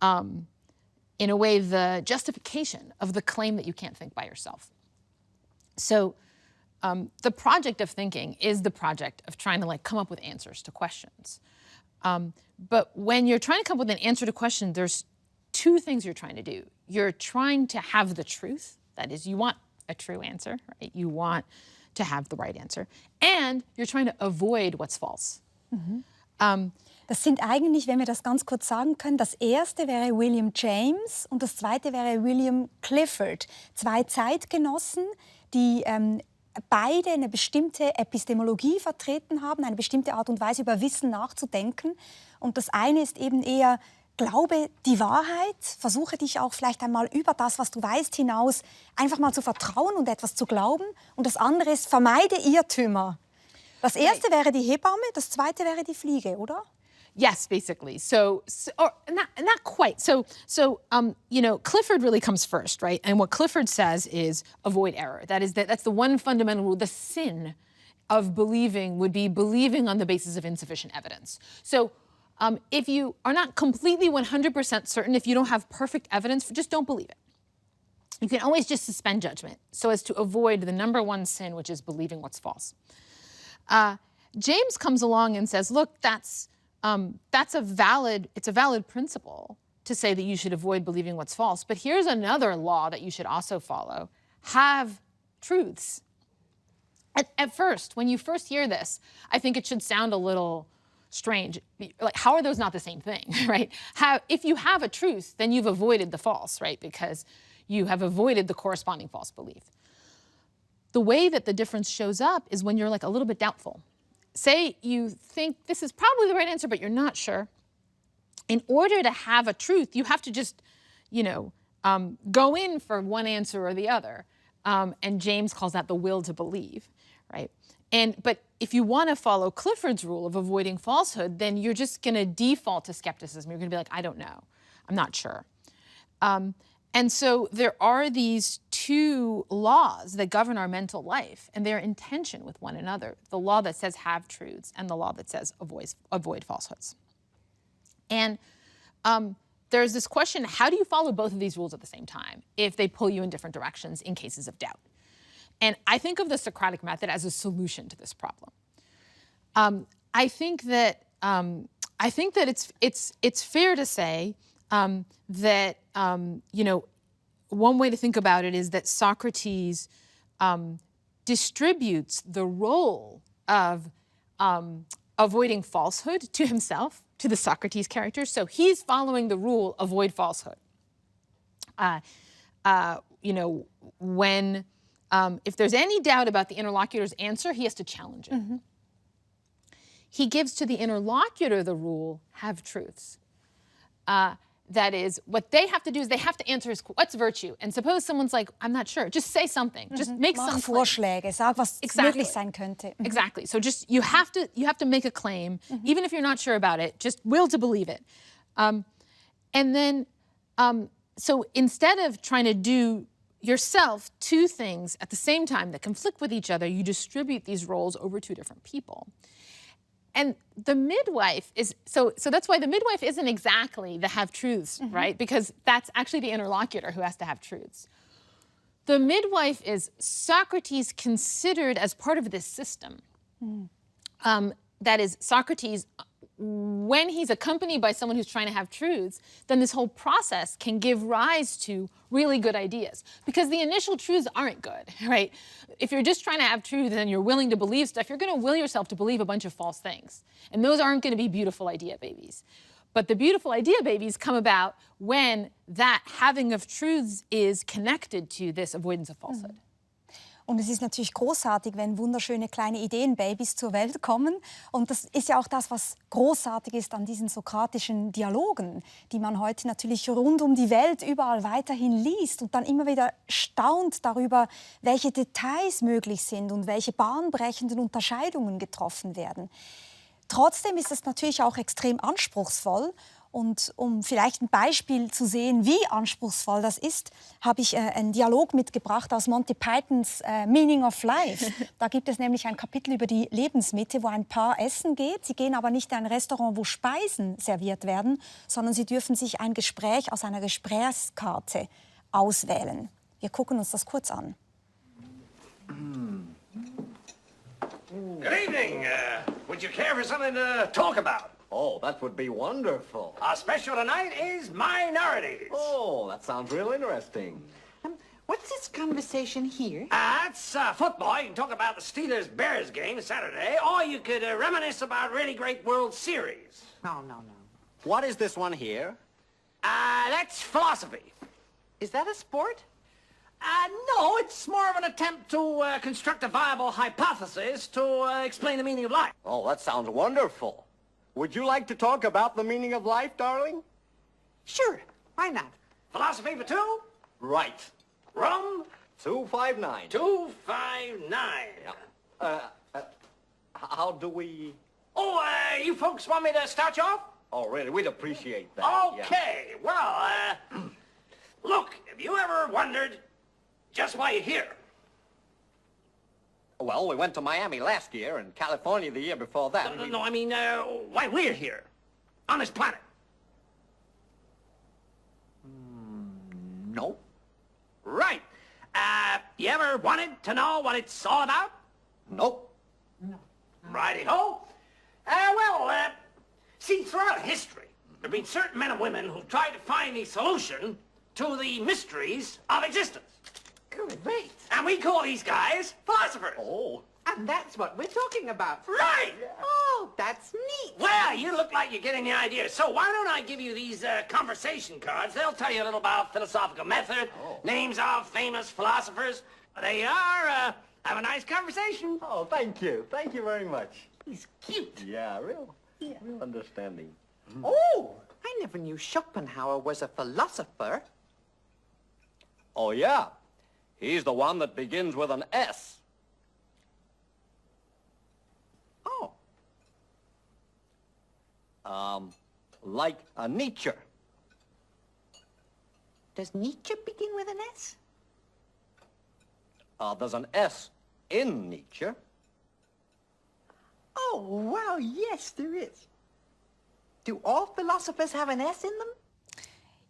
[SPEAKER 1] in a way, the justification of the claim that you can't think by yourself. So the project of thinking is the project of trying to come up with answers to questions. But when you're trying to come up with an answer to a question, there's two things you're trying to do. You're trying to have the truth. That is, you want a true answer, right? You want to have the right answer. And you're trying to avoid what's false.
[SPEAKER 2] Das sind eigentlich, wenn wir das ganz kurz sagen können, das erste wäre William James und das zweite wäre William Clifford. Zwei Zeitgenossen, die beide eine bestimmte Epistemologie vertreten haben, eine bestimmte Art und Weise über Wissen nachzudenken. Und das eine ist eben eher, glaube die Wahrheit, versuche dich auch vielleicht einmal über das, was du weißt, hinaus einfach mal zu vertrauen und etwas zu glauben. Und das andere ist, vermeide Irrtümer. Das erste wäre die Hebamme, das zweite wäre die Fliege, oder?
[SPEAKER 1] Yes, basically. So or not quite. So Clifford really comes first, right? And what Clifford says is avoid error. That's the one fundamental rule. The sin of believing would be believing on the basis of insufficient evidence. So if you are not completely 100% certain, if you don't have perfect evidence, just don't believe it. You can always just suspend judgment so as to avoid the number one sin, which is believing what's false. James comes along and says, look, it's a valid principle to say that you should avoid believing what's false. But here's another law that you should also follow. Have truths. At first, when you first hear this, I think it should sound a little strange. Like, how are those not the same thing, right? If you have a truth, then you've avoided the false, right? Because you have avoided the corresponding false belief. The way that the difference shows up is when you're a little bit doubtful. Say you think this is probably the right answer, but you're not sure. In order to have a truth, you have to just, go in for one answer or the other. And James calls that the will to believe, right? But if you want to follow Clifford's rule of avoiding falsehood, then you're just going to default to skepticism. You're going to be like, I don't know. I'm not sure. And so there are these two laws that govern our mental life, and they're in tension with one another. The law that says have truths and the law that says avoid falsehoods. And there's this question, how do you follow both of these rules at the same time if they pull you in different directions in cases of doubt? And I think of the Socratic method as a solution to this problem. I think that it's fair to say that one way to think about it is that Socrates distributes the role of avoiding falsehood to himself, to the Socrates character. So he's following the rule, avoid falsehood. When if there's any doubt about the interlocutor's answer, he has to challenge it. Mm-hmm. He gives to the interlocutor the rule, have truths. That is, what they have to do is they have to answer what's virtue? And suppose someone's like, I'm not sure, just say something. Just make some
[SPEAKER 2] Vorschläge, sag, was möglich sein könnte.
[SPEAKER 1] Exactly. So just, you have to make a claim, even if you're not sure about it, just will to believe it. And then, so instead of trying to do yourself two things at the same time that conflict with each other, you distribute these roles over two different people. And the midwife is, so that's why the midwife isn't exactly the have truths, right? Because that's actually the interlocutor who has to have truths. The midwife is Socrates considered as part of this system. That is, Socrates, when he's accompanied by someone who's trying to have truths, then this whole process can give rise to really good ideas. Because the initial truths aren't good, right? If you're just trying to have truths and you're willing to believe stuff, you're going to will yourself to believe a bunch of false things. And those aren't going to be beautiful idea babies. But the beautiful idea babies come about when that having of truths is connected to this avoidance of falsehood.
[SPEAKER 2] Und es ist natürlich großartig, wenn wunderschöne kleine Ideenbabys zur Welt kommen. Und das ist ja auch das, was großartig ist an diesen sokratischen Dialogen, die man heute natürlich rund um die Welt überall weiterhin liest und dann immer wieder staunt darüber, welche Details möglich sind und welche bahnbrechenden Unterscheidungen getroffen werden. Trotzdem ist es natürlich auch extrem anspruchsvoll. Und um vielleicht ein Beispiel zu sehen, wie anspruchsvoll das ist, habe ich einen Dialog mitgebracht aus Monty Pythons Meaning of Life. Da gibt es nämlich ein Kapitel über die Lebensmitte, wo ein Paar essen geht. Sie gehen aber nicht in ein Restaurant, wo Speisen serviert werden, sondern sie dürfen sich ein Gespräch aus einer Gesprächskarte auswählen. Wir gucken uns das kurz an.
[SPEAKER 3] Good evening. Would you care for something to talk about?
[SPEAKER 4] Oh, that would be wonderful.
[SPEAKER 3] Our special tonight is minorities.
[SPEAKER 4] Oh, that sounds real interesting.
[SPEAKER 5] What's this conversation here?
[SPEAKER 3] That's football. You can talk about the Steelers-Bears game Saturday, or you could reminisce about really great World Series.
[SPEAKER 5] No.
[SPEAKER 4] What is this one here?
[SPEAKER 3] That's philosophy.
[SPEAKER 5] Is that a sport?
[SPEAKER 3] No, it's more of an attempt to construct a viable hypothesis to explain the meaning of life.
[SPEAKER 4] Oh, that sounds wonderful. Would you like to talk about the meaning of life, darling?
[SPEAKER 5] Sure, why not?
[SPEAKER 3] Philosophy for two?
[SPEAKER 4] Right.
[SPEAKER 3] Rum?
[SPEAKER 4] 259.
[SPEAKER 3] 259.
[SPEAKER 4] How do we...
[SPEAKER 3] Oh, you folks want me to start you off?
[SPEAKER 4] Oh, really? We'd appreciate that.
[SPEAKER 3] Okay, well, look, have you ever wondered just why you're here?
[SPEAKER 4] Well, we went to Miami last year and California the year before that.
[SPEAKER 3] No, I mean, why we're here on this planet.
[SPEAKER 4] No.
[SPEAKER 3] Right. You ever wanted to know what it's all about?
[SPEAKER 4] Nope.
[SPEAKER 3] Righty-ho. See, throughout history, there have been certain men and women who've tried to find the solution to the mysteries of existence.
[SPEAKER 5] Great.
[SPEAKER 3] And we call these guys philosophers.
[SPEAKER 4] Oh.
[SPEAKER 5] And that's what we're talking about.
[SPEAKER 3] Right.
[SPEAKER 5] Oh, that's neat.
[SPEAKER 3] Well, you look like you're getting the idea. So why don't I give you these conversation cards? They'll tell you a little about philosophical method, names of famous philosophers. There you are. Have a nice conversation.
[SPEAKER 4] Oh, thank you. Thank you very much.
[SPEAKER 5] He's cute.
[SPEAKER 4] Yeah, real understanding.
[SPEAKER 5] Oh, I never knew Schopenhauer was a philosopher.
[SPEAKER 4] Oh, yeah. He's the one that begins with an S.
[SPEAKER 5] Oh.
[SPEAKER 4] Like a Nietzsche.
[SPEAKER 5] Does Nietzsche begin with an S?
[SPEAKER 4] There's an S in Nietzsche.
[SPEAKER 5] Oh, wow, yes, there is. Do all philosophers have an S in them?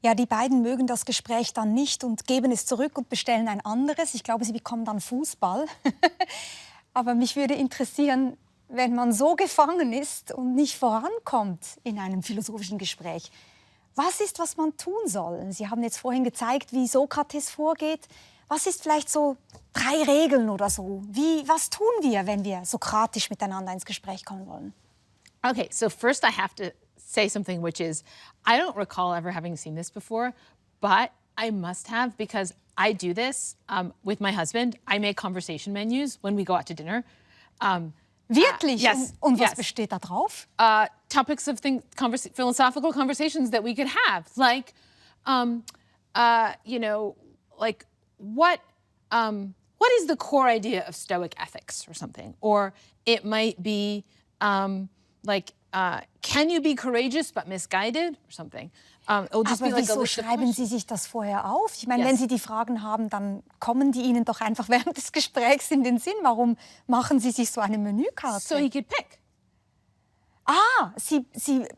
[SPEAKER 2] Ja, die beiden mögen das Gespräch dann nicht und geben es zurück und bestellen ein anderes. Ich glaube, sie bekommen dann Fußball. Aber mich würde interessieren, wenn man so gefangen ist und nicht vorankommt in einem philosophischen Gespräch, was ist, was man tun soll? Sie haben jetzt vorhin gezeigt, wie Sokrates vorgeht. Was ist vielleicht so 3 Regeln oder so? Was tun wir, wenn wir sokratisch miteinander ins Gespräch kommen wollen?
[SPEAKER 1] Okay, so first I have to say something, which is, I don't recall ever having seen this before, but I must have, because I do this with my husband. I make conversation menus when we go out to dinner.
[SPEAKER 2] Wirklich?
[SPEAKER 1] Yes,
[SPEAKER 2] Und was
[SPEAKER 1] yes.
[SPEAKER 2] besteht da drauf?
[SPEAKER 1] Topics of philosophical conversations that we could have, like, you know, like what is the core idea of Stoic ethics or something? Or it might be like, can you be courageous but misguided or something? It'll just
[SPEAKER 2] Aber
[SPEAKER 1] be like a
[SPEAKER 2] wieso
[SPEAKER 1] list of
[SPEAKER 2] schreiben
[SPEAKER 1] questions.
[SPEAKER 2] Sie sich das vorher auf? Ich meine,
[SPEAKER 1] Yes.
[SPEAKER 2] wenn Sie die Fragen haben, dann kommen die Ihnen doch einfach während des Gesprächs in den Sinn. Warum machen Sie sich so eine Menükarte?
[SPEAKER 1] So he could pick.
[SPEAKER 2] Sie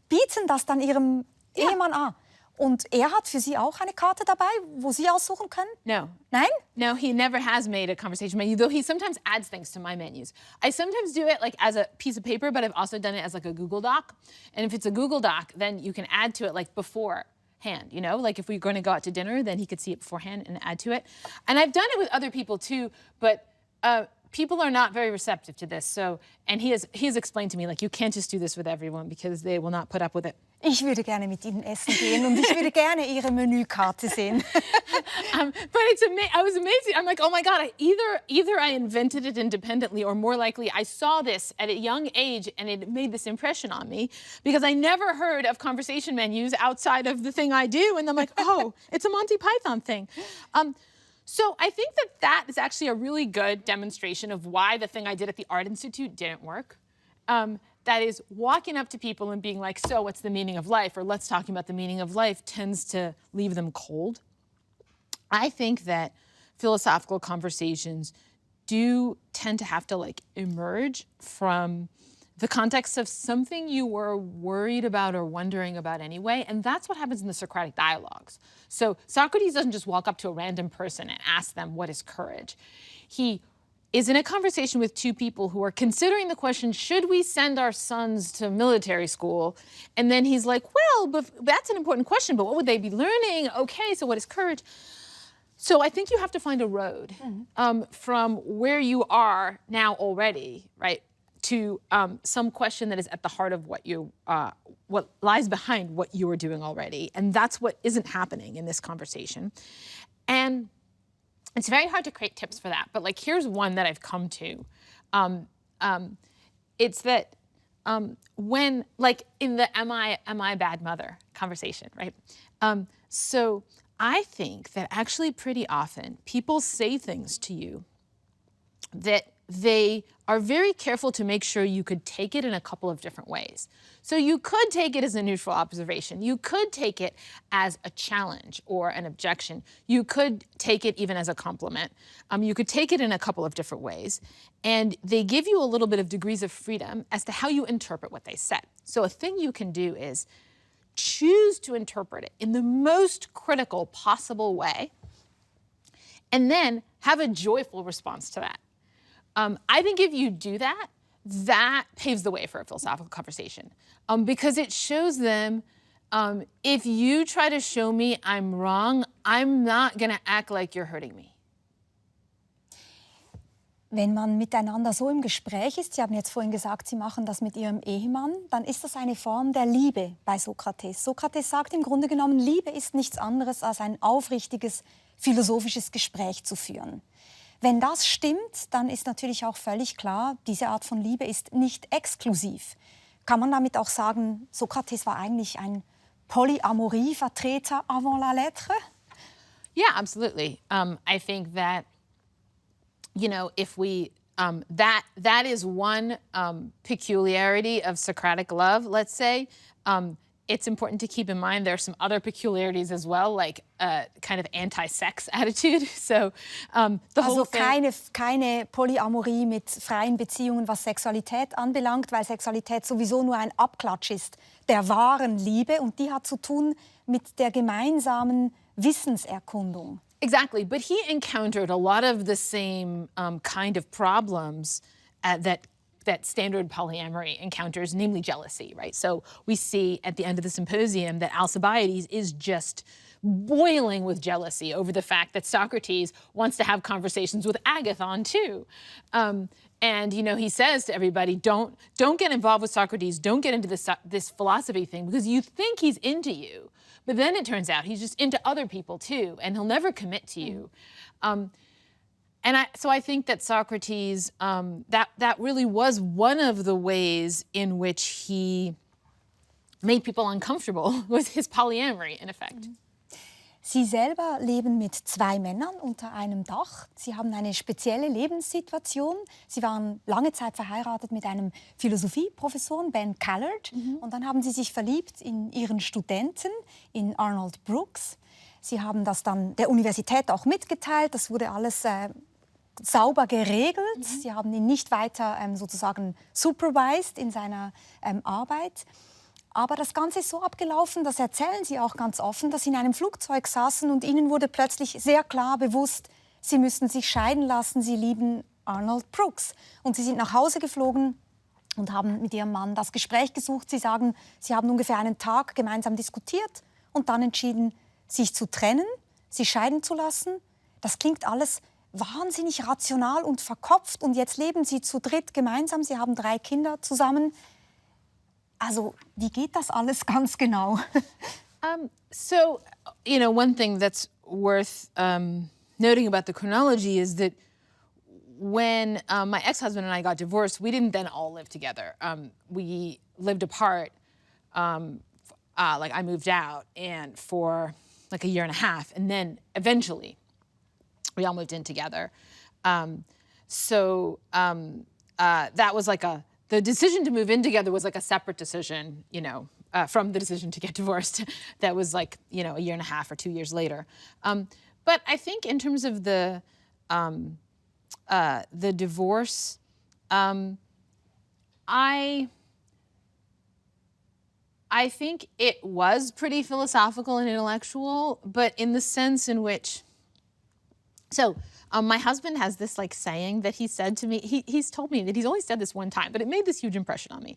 [SPEAKER 2] bieten das dann Ihrem Ehemann an. Und er hat für Sie auch eine Karte dabei, wo Sie aussuchen können?
[SPEAKER 1] No.
[SPEAKER 2] Nein?
[SPEAKER 1] No, he never has made a conversation menu, though he sometimes adds things to my menus. I sometimes do it like as a piece of paper, but I've also done it as like a Google Doc. And if it's a Google Doc, then you can add to it like beforehand, you know? Like if we're going to go out to dinner, then he could see it beforehand and add to it. And I've done it with other people too, but people are not very receptive to this. So, and he has explained to me, like, you can't just do this with everyone because they will not put up with it.
[SPEAKER 2] Ich würde gerne mit Ihnen essen gehen und ich würde gerne Ihre Menükarte sehen.
[SPEAKER 1] But I was amazing. I'm like, oh my God, either I invented it independently, or more likely I saw this at a young age and it made this impression on me, because I never heard of conversation menus outside of the thing I do. And I'm like, oh, it's a Monty Python thing. So I think that is actually a really good demonstration of why the thing I did at the Art Institute didn't work. That is, walking up to people and being like, so what's the meaning of life? Or let's talk about the meaning of life tends to leave them cold. I think that philosophical conversations do tend to have to like emerge from the context of something you were worried about or wondering about anyway. And that's what happens in the Socratic dialogues. So Socrates doesn't just walk up to a random person and ask them, what is courage? He is in a conversation with 2 people who are considering the question, should we send our sons to military school? And then he's like, well, but that's an important question, but what would they be learning? Okay, so what is courage? So I think you have to find a road from where you are now already, right, to some question that is at the heart of what lies behind what you are doing already. And that's what isn't happening in this conversation. And it's very hard to create tips for that, but like here's one that I've come to. It's that when, like in the am I a bad mother conversation, right? So I think that actually pretty often people say things to you that they are very careful to make sure you could take it in a couple of different ways. So you could take it as a neutral observation. You could take it as a challenge or an objection. You could take it even as a compliment. You could take it in a couple of different ways. And they give you a little bit of degrees of freedom as to how you interpret what they said. So a thing you can do is choose to interpret it in the most critical possible way, and then have a joyful response to that. I think if you do that, that paves the way for a philosophical conversation, because it shows them, if you try to show me I'm wrong, I'm not going to act like you're hurting me.
[SPEAKER 2] Wenn man miteinander so im Gespräch ist, Sie haben jetzt vorhin gesagt, Sie machen das mit Ihrem Ehemann, dann ist das eine Form der Liebe bei Sokrates. Sokrates sagt im Grunde genommen, Liebe ist nichts anderes als ein aufrichtiges philosophisches Gespräch zu führen. Wenn das stimmt, dann ist natürlich auch völlig klar, diese Art von Liebe ist nicht exklusiv. Kann man damit auch sagen, Sokrates war eigentlich ein Polyamorie-Vertreter avant la lettre?
[SPEAKER 1] Yeah, absolutely. I think that, you know, if we, that is one peculiarity of Socratic love, let's say. It's important to keep in mind there are some other peculiarities as well, like kind of anti-sex attitude. So the whole
[SPEAKER 2] Also
[SPEAKER 1] thing.
[SPEAKER 2] keine Polyamorie mit freien Beziehungen, was Sexualität anbelangt, weil Sexualität sowieso nur ein Abklatsch ist der wahren Liebe und die hat zu tun mit der gemeinsamen Wissenserkundung.
[SPEAKER 1] Exactly, but he encountered a lot of the same kind of problems that standard polyamory encounters, namely jealousy, right? So we see at the end of the symposium that Alcibiades is just boiling with jealousy over the fact that Socrates wants to have conversations with Agathon too. And he says to everybody, don't get involved with Socrates, don't get into this philosophy thing because you think he's into you, but then it turns out he's just into other people too, and he'll never commit to you. So I think that Socrates, that really was one of the ways in which he made people uncomfortable with his polyamory, in effect.
[SPEAKER 2] Sie selber leben mit 2 Männern unter einem Dach. Sie haben eine spezielle Lebenssituation. Sie waren lange Zeit verheiratet mit einem Philosophieprofessor, Ben Callard. Und dann haben sie sich verliebt in ihren Studenten, in Arnold Brooks. Sie haben das dann der Universität auch mitgeteilt. Das wurde alles sauber geregelt. Sie haben ihn nicht weiter sozusagen supervised in seiner Arbeit. Aber das Ganze ist so abgelaufen, das erzählen sie auch ganz offen, dass sie in einem Flugzeug saßen und ihnen wurde plötzlich sehr klar bewusst, sie müssen sich scheiden lassen, sie lieben Arnold Brooks. Und sie sind nach Hause geflogen und haben mit ihrem Mann das Gespräch gesucht. Sie sagen, sie haben ungefähr einen Tag gemeinsam diskutiert und dann entschieden, sich zu trennen, sich scheiden zu lassen. Das klingt alles wahnsinnig rational und verkopft und jetzt leben sie zu dritt gemeinsam. Sie haben 3 Kinder zusammen. Also, wie geht das alles ganz genau?
[SPEAKER 1] So, one thing that's worth noting about the chronology is that when my ex-husband and I got divorced, we didn't then all live together. We lived apart. I moved out and for like a year and a half, and then eventually we all moved in together. That was like the decision to move in together was like a separate decision, from the decision to get divorced. That was like, a year and a half or 2 years later. But I think in terms of the divorce, I think it was pretty philosophical and intellectual, but in the sense in which, my husband has this saying that he said to me. He's told me that he's only said this one time, but it made this huge impression on me.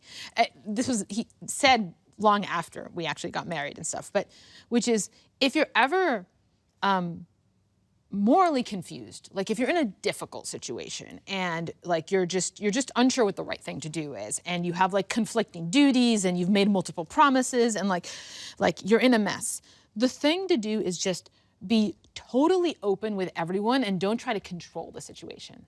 [SPEAKER 1] He said long after we actually got married and stuff, but which is if you're ever morally confused, like if you're in a difficult situation and you're just unsure what the right thing to do is, and you have conflicting duties and you've made multiple promises and you're in a mess, the thing to do is just be totally open with everyone and don't try to control the situation.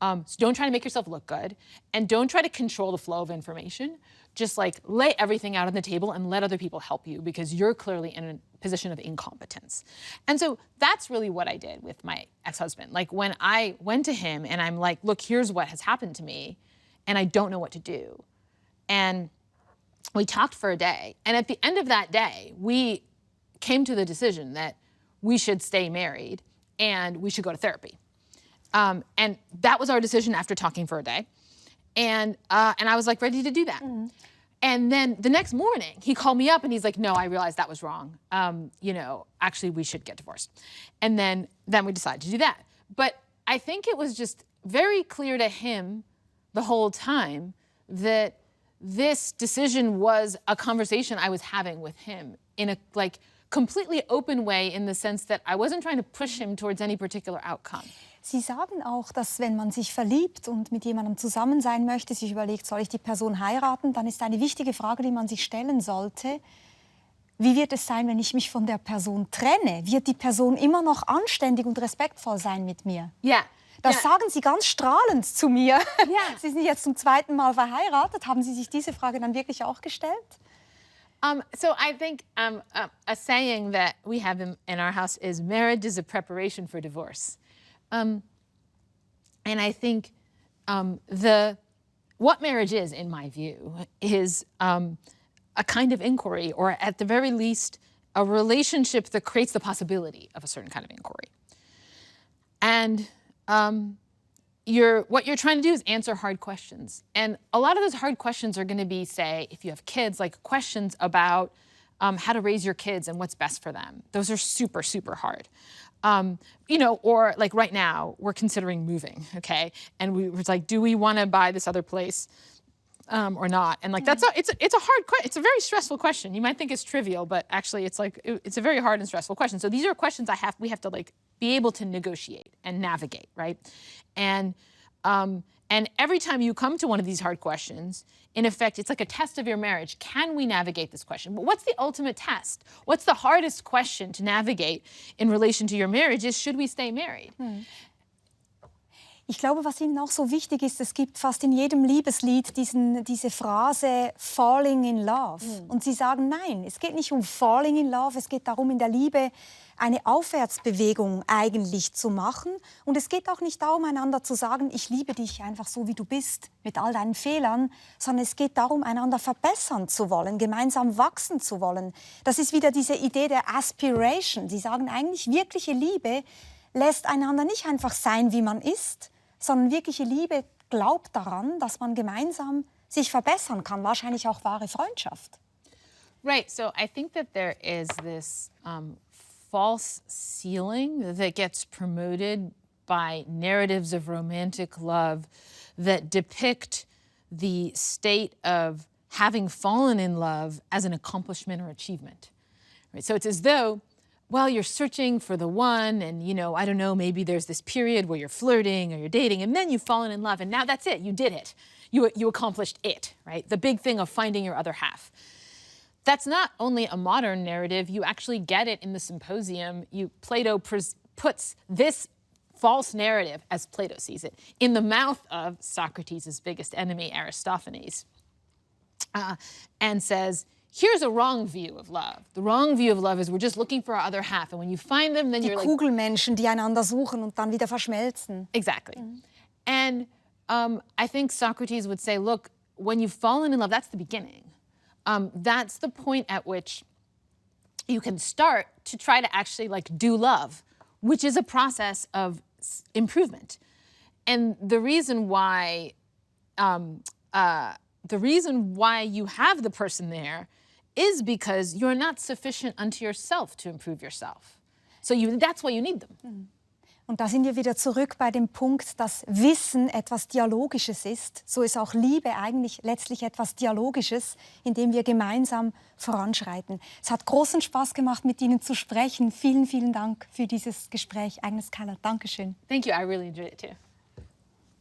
[SPEAKER 1] So don't try to make yourself look good and don't try to control the flow of information. Just lay everything out on the table and let other people help you because you're clearly in a position of incompetence. And so that's really what I did with my ex-husband. When I went to him and I'm like, look, here's what has happened to me and I don't know what to do. And we talked for a day. And at the end of that day, we came to the decision that we should stay married and we should go to therapy. And that was our decision after talking for a day. And I was ready to do that. Mm-hmm. And then the next morning he called me up and he's like, no, I realized that was wrong. Actually we should get divorced. And then we decided to do that. But I think it was just very clear to him the whole time that this decision was a conversation I was having with him in a completely open way in the sense that I wasn't trying to push him towards any particular outcome.
[SPEAKER 2] Sie sagen auch, dass wenn man sich verliebt und mit jemandem zusammen sein möchte, sich überlegt, soll ich die Person heiraten, dann ist eine wichtige Frage, die man sich stellen sollte, wie wird es sein, wenn ich mich von der Person trenne? Wird die Person immer noch anständig und respektvoll sein mit mir?
[SPEAKER 1] Ja.
[SPEAKER 2] Das sagen Sie ganz strahlend zu mir. Ja. Sie sind jetzt zum 2. Mal verheiratet. Haben Sie sich diese Frage dann wirklich auch gestellt?
[SPEAKER 1] So I think a saying that we have in our house is marriage is a preparation for divorce. And I think what marriage is, in my view, is a kind of inquiry, or at the very least, a relationship that creates the possibility of a certain kind of inquiry. And what you're trying to do is answer hard questions. And a lot of those hard questions are going to be, say, if you have kids, questions about how to raise your kids and what's best for them. Those are super, super hard. You know, or like right now, we're considering moving, okay? And we were like, do we want to buy this other place or not? And like, it's a hard question. It's a very stressful question. You might think it's trivial, but actually it's like, it's a very hard and stressful question. So these are questions we have to like be able to negotiate and navigate, right? And every time you come to one of these hard questions, in effect, it's like a test of your marriage. Can we navigate this question? But what's the ultimate test? What's the hardest question to navigate in relation to your marriage is, should we stay married?
[SPEAKER 2] Ich glaube, was Ihnen auch so wichtig ist, es gibt fast in jedem Liebeslied diese Phrase falling in love. Und Sie sagen, nein, es geht nicht um falling in love, es geht darum, in der Liebe eine Aufwärtsbewegung eigentlich zu machen. Und es geht auch nicht darum, einander zu sagen, ich liebe dich einfach so, wie du bist, mit all deinen Fehlern, sondern es geht darum, einander verbessern zu wollen, gemeinsam wachsen zu wollen. Das ist wieder diese Idee der Aspiration. Sie sagen eigentlich, wirkliche Liebe lässt einander nicht einfach sein, wie man ist, sondern wirkliche Liebe glaubt daran, dass man gemeinsam sich verbessern kann, wahrscheinlich auch wahre Freundschaft.
[SPEAKER 1] Right, so I think that there is this false ceiling that gets promoted by narratives of romantic love that depict the state of having fallen in love as an accomplishment or achievement. Right? So it's as though, well, you're searching for the one and, you know, I don't know, maybe there's this period where you're flirting or you're dating and then you've fallen in love and now that's it, you did it. You accomplished it, right? The big thing of finding your other half. That's not only a modern narrative, you actually get it in the Symposium. Plato puts this false narrative, as Plato sees it, in the mouth of Socrates' biggest enemy, Aristophanes, and says, here's a wrong view of love. The wrong view of love is we're just looking for our other half, and when you find them, then
[SPEAKER 2] Die
[SPEAKER 1] you're like...
[SPEAKER 2] Kugelmenschen, die einander suchen und dann wieder verschmelzen.
[SPEAKER 1] Exactly. And I think Socrates would say, look, when you've fallen in love, that's the beginning. That's the point at which you can start to try to actually like do love, which is a process of improvement. And the reason why you have the person there is because you're not sufficient unto yourself to improve yourself. So that's why you need them.
[SPEAKER 2] Und da sind wir wieder zurück bei dem Punkt, dass Wissen etwas Dialogisches ist. So ist auch Liebe eigentlich letztlich etwas Dialogisches, in dem wir gemeinsam voranschreiten. Es hat großen Spaß gemacht, mit Ihnen zu sprechen. Vielen, vielen Dank für dieses Gespräch. Agnes Keller, Dankeschön.
[SPEAKER 1] Thank you, I really enjoyed it too.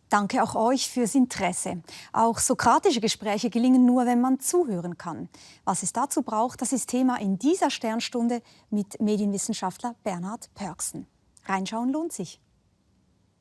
[SPEAKER 2] Danke auch euch fürs Interesse. Auch sokratische Gespräche gelingen nur, wenn man zuhören kann. Was es dazu braucht, das ist Thema in dieser Sternstunde mit Medienwissenschaftler Bernhard Pörksen. Reinschauen lohnt sich.